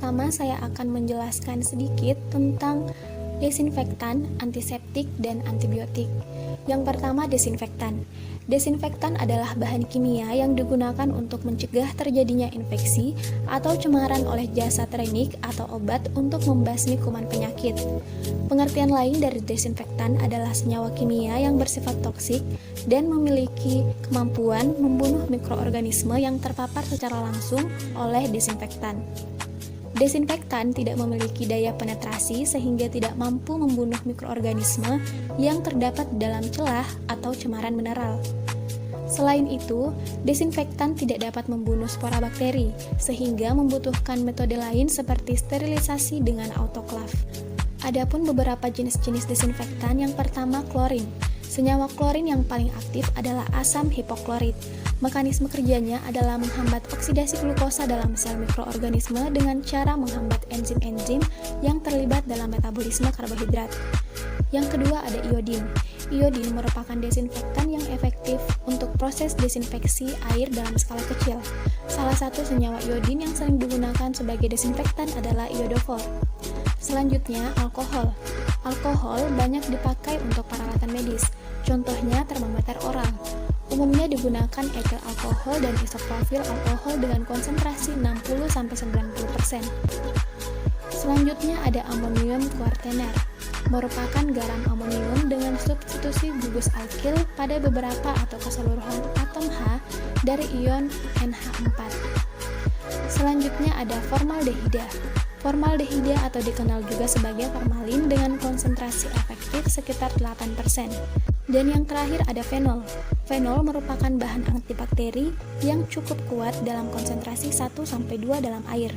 pertama saya akan menjelaskan sedikit tentang desinfektan, antiseptik, dan antibiotik. Yang pertama, desinfektan. Desinfektan adalah bahan kimia yang digunakan untuk mencegah terjadinya infeksi atau cemaran oleh jasa teknik atau obat untuk membasmi kuman penyakit. Pengertian lain dari desinfektan adalah senyawa kimia yang bersifat toksik dan memiliki kemampuan membunuh mikroorganisme yang terpapar secara langsung oleh desinfektan. Desinfektan tidak memiliki daya penetrasi sehingga tidak mampu membunuh mikroorganisme yang terdapat dalam celah atau cemaran mineral. Selain itu, desinfektan tidak dapat membunuh spora bakteri, sehingga membutuhkan metode lain seperti sterilisasi dengan autoklav. Adapun beberapa jenis-jenis desinfektan, yang pertama klorin. Senyawa klorin yang paling aktif adalah asam hipoklorit. Mekanisme kerjanya adalah menghambat oksidasi glukosa dalam sel mikroorganisme dengan cara menghambat enzim-enzim yang terlibat dalam metabolisme karbohidrat. Yang kedua ada iodin. Iodin merupakan desinfektan yang efektif untuk proses desinfeksi air dalam skala kecil. Salah satu senyawa iodin yang sering digunakan sebagai desinfektan adalah iodofor. Selanjutnya, alkohol. Alkohol banyak dipakai untuk peralatan medis. Contohnya termometer oral. Umumnya digunakan etil alkohol dan isoprofil alkohol dengan konsentrasi 60-90%. Selanjutnya ada amonium kuartener, merupakan garam amonium dengan substitusi gugus alkil pada beberapa atau keseluruhan atom H dari ion NH4. Selanjutnya ada formaldehida. Formaldehida atau dikenal juga sebagai formalin dengan konsentrasi efektif sekitar 8%. Dan yang terakhir ada fenol. Fenol merupakan bahan antibakteri yang cukup kuat dalam konsentrasi 1-2 dalam air.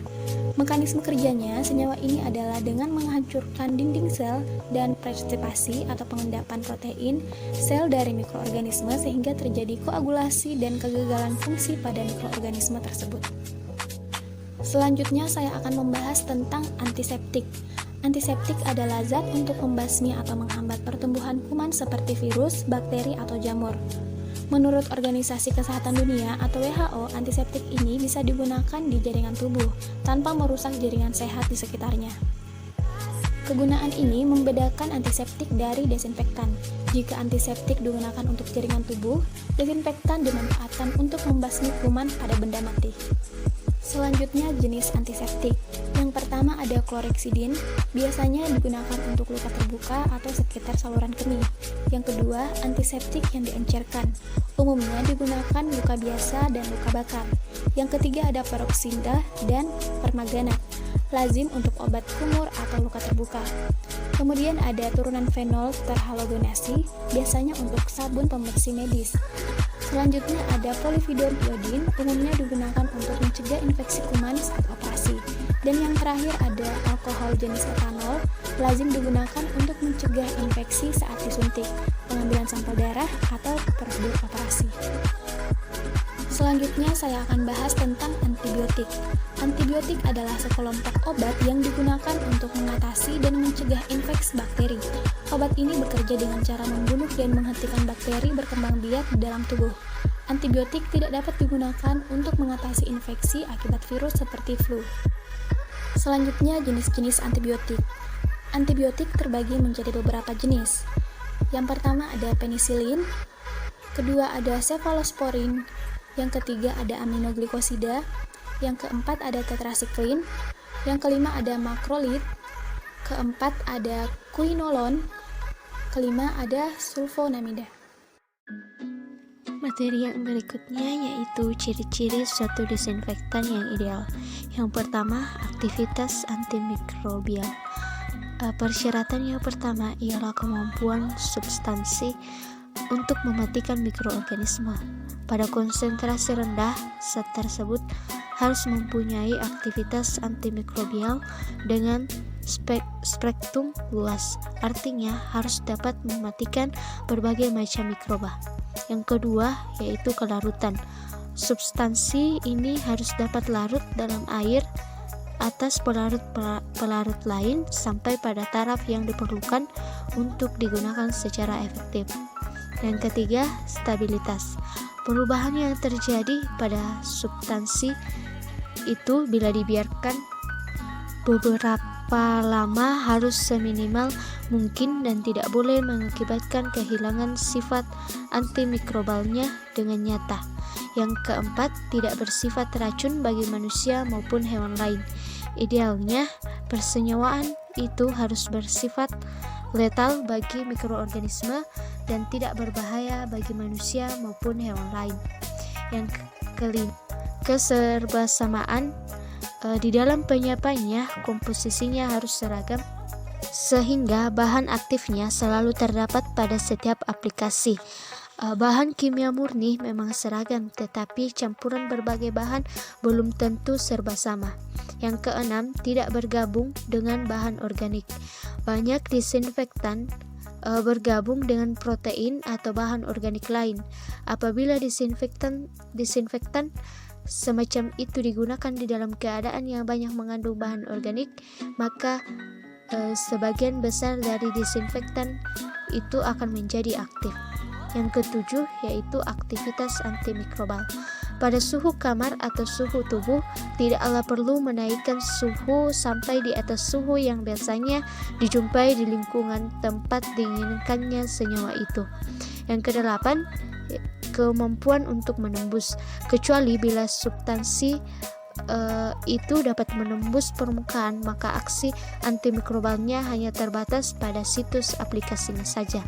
Mekanisme kerjanya, senyawa ini adalah dengan menghancurkan dinding sel dan prestipasi atau pengendapan protein sel dari mikroorganisme sehingga terjadi koagulasi dan kegagalan fungsi pada mikroorganisme tersebut. Selanjutnya saya akan membahas tentang antiseptik. Antiseptik adalah zat untuk membasmi atau menghambat pertumbuhan kuman seperti virus, bakteri, atau jamur. Menurut Organisasi Kesehatan Dunia atau WHO, antiseptik ini bisa digunakan di jaringan tubuh tanpa merusak jaringan sehat di sekitarnya. Kegunaan ini membedakan antiseptik dari desinfektan. Jika antiseptik digunakan untuk jaringan tubuh, desinfektan dimanfaatkan untuk membasmi kuman pada benda mati. Selanjutnya jenis antiseptik. Yang pertama ada chlorhexidin, biasanya digunakan untuk luka terbuka atau sekitar saluran kemih. Yang kedua, antiseptik yang diencerkan, umumnya digunakan luka biasa dan luka bakar. Yang ketiga ada peroksida dan permanganat, lazim untuk obat kumur atau luka terbuka. Kemudian ada turunan fenol terhalogenasi, biasanya untuk sabun pembersih medis. Selanjutnya ada polyvidon iodin, umumnya digunakan untuk mencegah infeksi kuman saat operasi. Dan yang terakhir ada alkohol jenis etanol, lazim digunakan untuk mencegah infeksi saat disuntik, pengambilan sampel darah, atau prosedur operasi. Selanjutnya saya akan bahas tentang antibiotik. Antibiotik adalah sekelompok obat yang digunakan untuk mengatasi dan mencegah infeksi bakteri. Obat ini bekerja dengan cara membunuh dan menghentikan bakteri berkembang biak di dalam tubuh. Antibiotik tidak dapat digunakan untuk mengatasi infeksi akibat virus seperti flu. Selanjutnya jenis-jenis antibiotik. Antibiotik terbagi menjadi beberapa jenis. Yang pertama ada penisilin, kedua ada cefalosporin, yang ketiga ada aminoglikosida, yang keempat ada tetrasiklin, yang kelima ada makrolid, keempat ada quinolone, kelima ada sulfonamida. Materi yang berikutnya yaitu ciri-ciri suatu desinfektan yang ideal. Yang pertama, aktivitas antimikrobial. Persyaratan yang pertama ialah kemampuan substansi untuk mematikan mikroorganisme. Pada konsentrasi rendah, zat tersebut harus mempunyai aktivitas antimikrobial dengan spektrum luas, artinya harus dapat mematikan berbagai macam mikroba. Yang kedua yaitu kelarutan. Substansi ini harus dapat larut dalam air atas pelarut lain sampai pada taraf yang diperlukan untuk digunakan secara efektif. Yang ketiga, stabilitas. Perubahan yang terjadi pada substansi itu bila dibiarkan beberapa lama harus seminimal mungkin dan tidak boleh mengakibatkan kehilangan sifat antimikrobalnya dengan nyata. Yang keempat, tidak bersifat racun bagi manusia maupun hewan lain. Idealnya, persenyawaan itu harus bersifat letal bagi mikroorganisme dan tidak berbahaya bagi manusia maupun hewan lain. Yang kelima, keserbasamaan di dalam penyiapannya, komposisinya harus seragam sehingga bahan aktifnya selalu terdapat pada setiap aplikasi. Bahan kimia murni memang seragam, tetapi campuran berbagai bahan belum tentu serba sama. Yang keenam, tidak bergabung dengan bahan organik. Banyak disinfektan bergabung dengan protein atau bahan organik lain. Apabila disinfektan semacam itu digunakan di dalam keadaan yang banyak mengandung bahan organik, maka sebagian besar dari disinfektan itu akan menjadi aktif. Yang ketujuh, yaitu aktivitas antimikrobal. Pada suhu kamar atau suhu tubuh, tidaklah perlu menaikkan suhu sampai di atas suhu yang biasanya dijumpai di lingkungan tempat diinginkannya senyawa itu. Yang kedelapan, kemampuan untuk menembus, kecuali bila substansi itu dapat menembus permukaan, maka aksi antimikrobalnya hanya terbatas pada situs aplikasinya saja.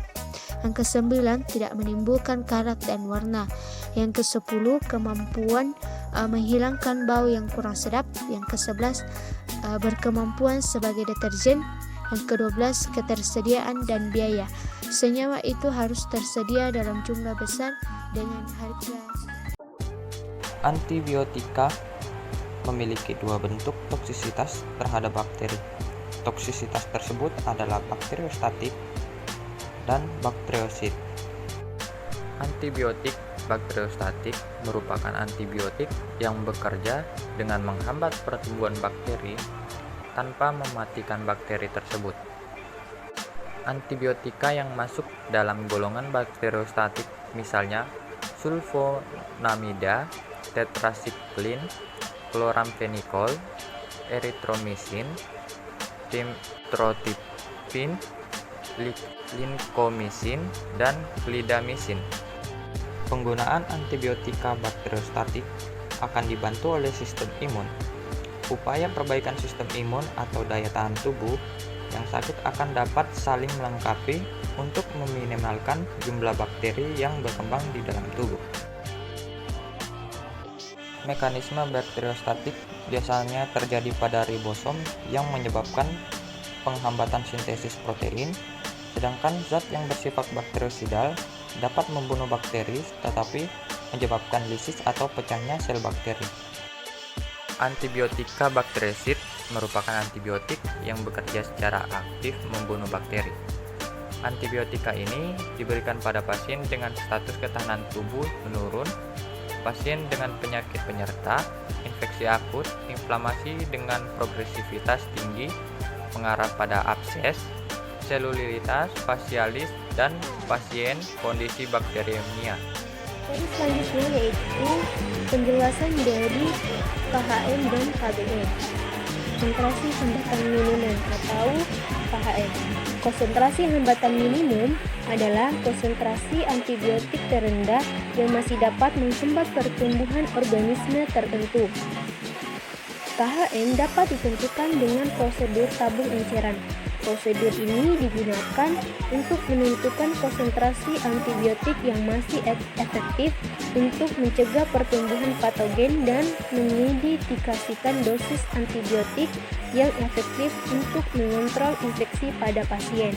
Yang kesembilan, tidak menimbulkan karat dan warna. Yang kesepuluh, kemampuan menghilangkan bau yang kurang sedap. Yang kesebelas, berkemampuan sebagai deterjen. Yang kedua-belas, ketersediaan dan biaya. Senyawa itu harus tersedia dalam jumlah besar dengan harga. Antibiotika memiliki dua bentuk toksisitas terhadap bakteri. Toksisitas tersebut adalah bakteriostatik dan bakteriosit. Antibiotik bakteriostatik merupakan antibiotik yang bekerja dengan menghambat pertumbuhan bakteri tanpa mematikan bakteri tersebut. Antibiotika yang masuk dalam golongan bakteriostatik misalnya sulfonamida, tetrasiklin, kloramfenikol, eritromisin, trimethoprim, linkomisin, dan klidamisin. Penggunaan antibiotika bakteriostatik akan dibantu oleh sistem imun. Upaya perbaikan sistem imun atau daya tahan tubuh yang sakit akan dapat saling melengkapi untuk meminimalkan jumlah bakteri yang berkembang di dalam tubuh. Mekanisme bakteriostatik biasanya terjadi pada ribosom yang menyebabkan penghambatan sintesis protein, sedangkan zat yang bersifat bakteriosidal dapat membunuh bakteri tetapi menyebabkan lisis atau pecahnya sel bakteri. Antibiotika bakteriosit merupakan antibiotik yang bekerja secara aktif membunuh bakteri. Antibiotika ini diberikan pada pasien dengan status ketahanan tubuh menurun, pasien dengan penyakit penyerta, infeksi akut, inflamasi dengan progresivitas tinggi, mengarah pada abses, seluliritas facialis, dan pasien kondisi bakteriemia. Jadi selanjutnya yaitu penjelasan dari KHM dan KBM. Konsentrasi hambatan minimum atau KHM. Konsentrasi hambatan minimum adalah konsentrasi antibiotik terendah yang masih dapat menghambat pertumbuhan organisme tertentu. KHM dapat ditentukan dengan prosedur tabung enceran. Prosedur ini digunakan untuk menentukan konsentrasi antibiotik yang masih efektif untuk mencegah pertumbuhan patogen dan mengidentifikasikan dosis antibiotik yang efektif untuk mengontrol infeksi pada pasien.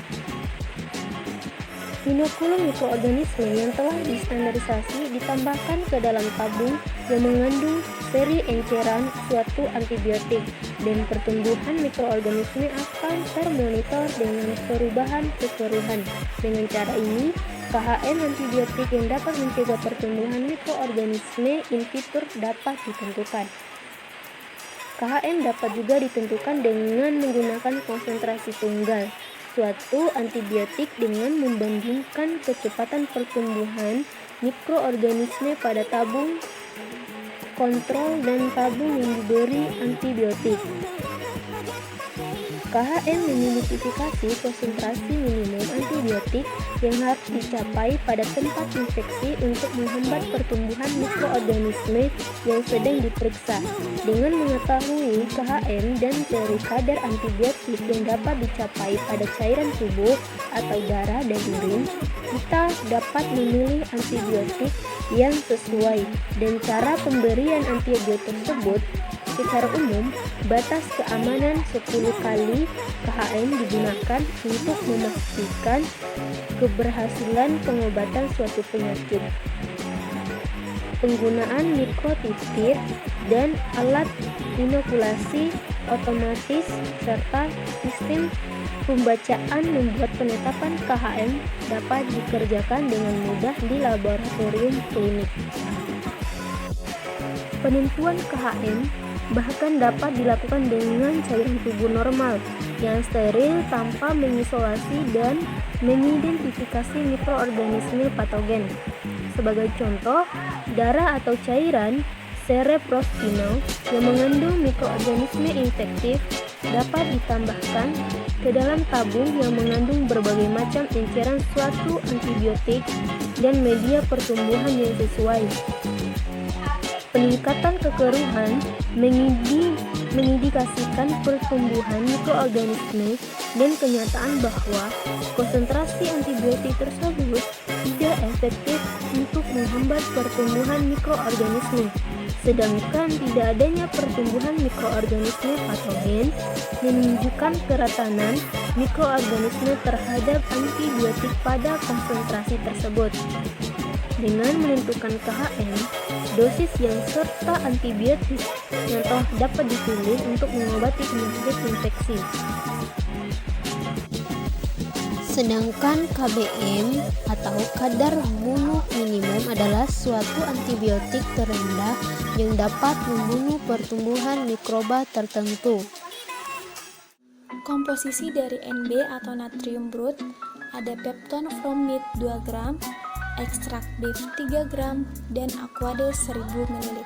Inokulum mikroorganisme yang telah distandarisasi ditambahkan ke dalam tabung yang mengandung seri enceran suatu antibiotik, dan pertumbuhan mikroorganisme akan termonitor dengan perubahan keseluruhan. Dengan cara ini, KHM antibiotik yang dapat mencegah pertumbuhan mikroorganisme in vitro dapat ditentukan. KHM dapat juga ditentukan dengan menggunakan konsentrasi tunggal suatu antibiotik dengan membandingkan kecepatan pertumbuhan mikroorganisme pada tabung kontrol dan tabung yang diberi antibiotik. KHM menyidentifikasi konsentrasi minimum antibiotik yang harus dicapai pada tempat infeksi untuk menghambat pertumbuhan mikroorganisme yang sedang diperiksa. Dengan mengetahui KHM dan teori kadar antibiotik yang dapat dicapai pada cairan tubuh atau darah dan urin, kita dapat memilih antibiotik yang sesuai, dan cara pemberian antibiotik tersebut. Secara umum, batas keamanan 10 kali KHM digunakan untuk memastikan keberhasilan pengobatan suatu penyakit. Penggunaan mikrotitir dan alat inokulasi otomatis serta sistem pembacaan membuat penetapan KHM dapat dikerjakan dengan mudah di laboratorium klinik. Penentuan KHM bahkan dapat dilakukan dengan cairan tubuh normal yang steril tanpa mengisolasi dan mengidentifikasi mikroorganisme patogen. Sebagai contoh, darah atau cairan cerebrospinal yang mengandung mikroorganisme infektif dapat ditambahkan ke dalam tabung yang mengandung berbagai macam enceran suatu antibiotik dan media pertumbuhan yang sesuai. Peningkatan kekeruhan mengindikasikan pertumbuhan mikroorganisme dan kenyataan bahwa konsentrasi antibiotik tersebut tidak efektif untuk menghambat pertumbuhan mikroorganisme. Sedangkan tidak adanya pertumbuhan mikroorganisme patogen menunjukkan keratanan mikroorganisme terhadap antibiotik pada konsentrasi tersebut. Dengan menentukan KHM, dosis yang serta antibiotik yang telah dapat dipilih untuk mengobati penyakit infeksi. Sedangkan KBM atau kadar bunuh minimum adalah suatu antibiotik terendah yang dapat membunuh pertumbuhan mikroba tertentu. Komposisi dari NB atau natrium brut ada pepton from meat 2 gram, ekstrak beef 3 gram, dan aquade 1000 ml.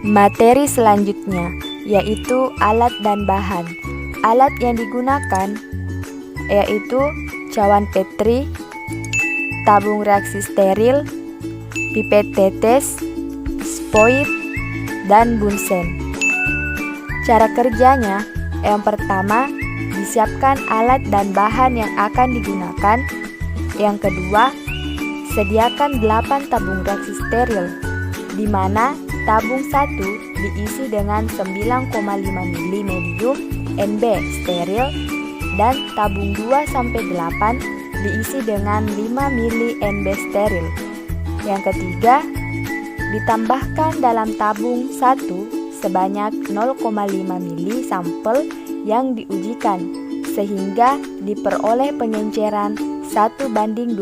Materi selanjutnya yaitu alat dan bahan. Alat yang digunakan yaitu cawan Petri, tabung reaksi steril, pipet tetes, spoit, dan bunsen. Cara kerjanya, yang pertama, disiapkan alat dan bahan yang akan digunakan. Yang kedua, sediakan 8 tabung reaksi steril, di mana tabung 1 diisi dengan 9,5 ml medium NB steril dan tabung 2-8 diisi dengan 5 ml NB steril. Yang ketiga, ditambahkan dalam tabung 1 sebanyak 0,5 ml sampel yang diujikan sehingga diperoleh pengenceran 1:20.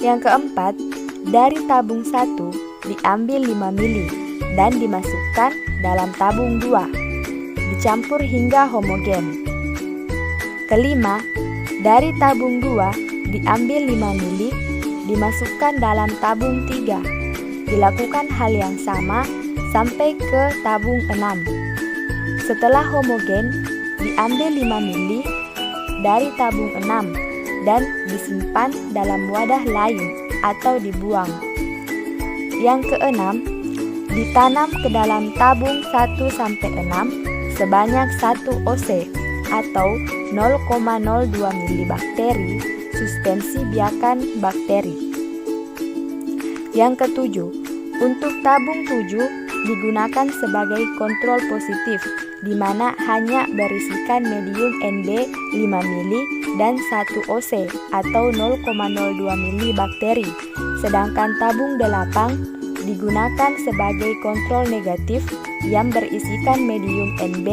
Yang keempat, dari tabung 1 diambil 5 ml dan dimasukkan dalam tabung 2, dicampur hingga homogen. Kelima, dari tabung 2 diambil 5 ml, dimasukkan dalam tabung 3. Dilakukan hal yang sama sampai ke tabung 6. Setelah homogen, diambil 5 ml dari tabung 6 dan disimpan dalam wadah lain atau dibuang. Yang keenam, ditanam ke dalam tabung 1-6 sebanyak 1 OC atau 0,02 ml bakteri suspensi biakan bakteri. Yang ketujuh, untuk tabung 7 digunakan sebagai kontrol positif, di mana hanya berisikan medium NB 5 ml dan 1 OC atau 0,02 ml bakteri. Sedangkan tabung 8 digunakan sebagai kontrol negatif yang berisikan medium NB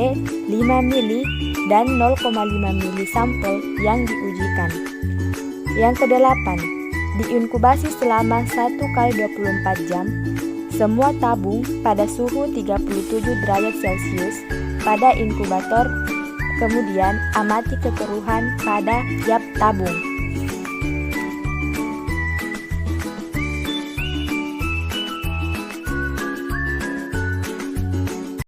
5 ml dan 0,5 ml sampel yang diujikan. Yang kedelapan, diinkubasi selama 1x24 jam semua tabung pada suhu 37 derajat Celcius pada inkubator, kemudian amati kekeruhan pada tiap tabung.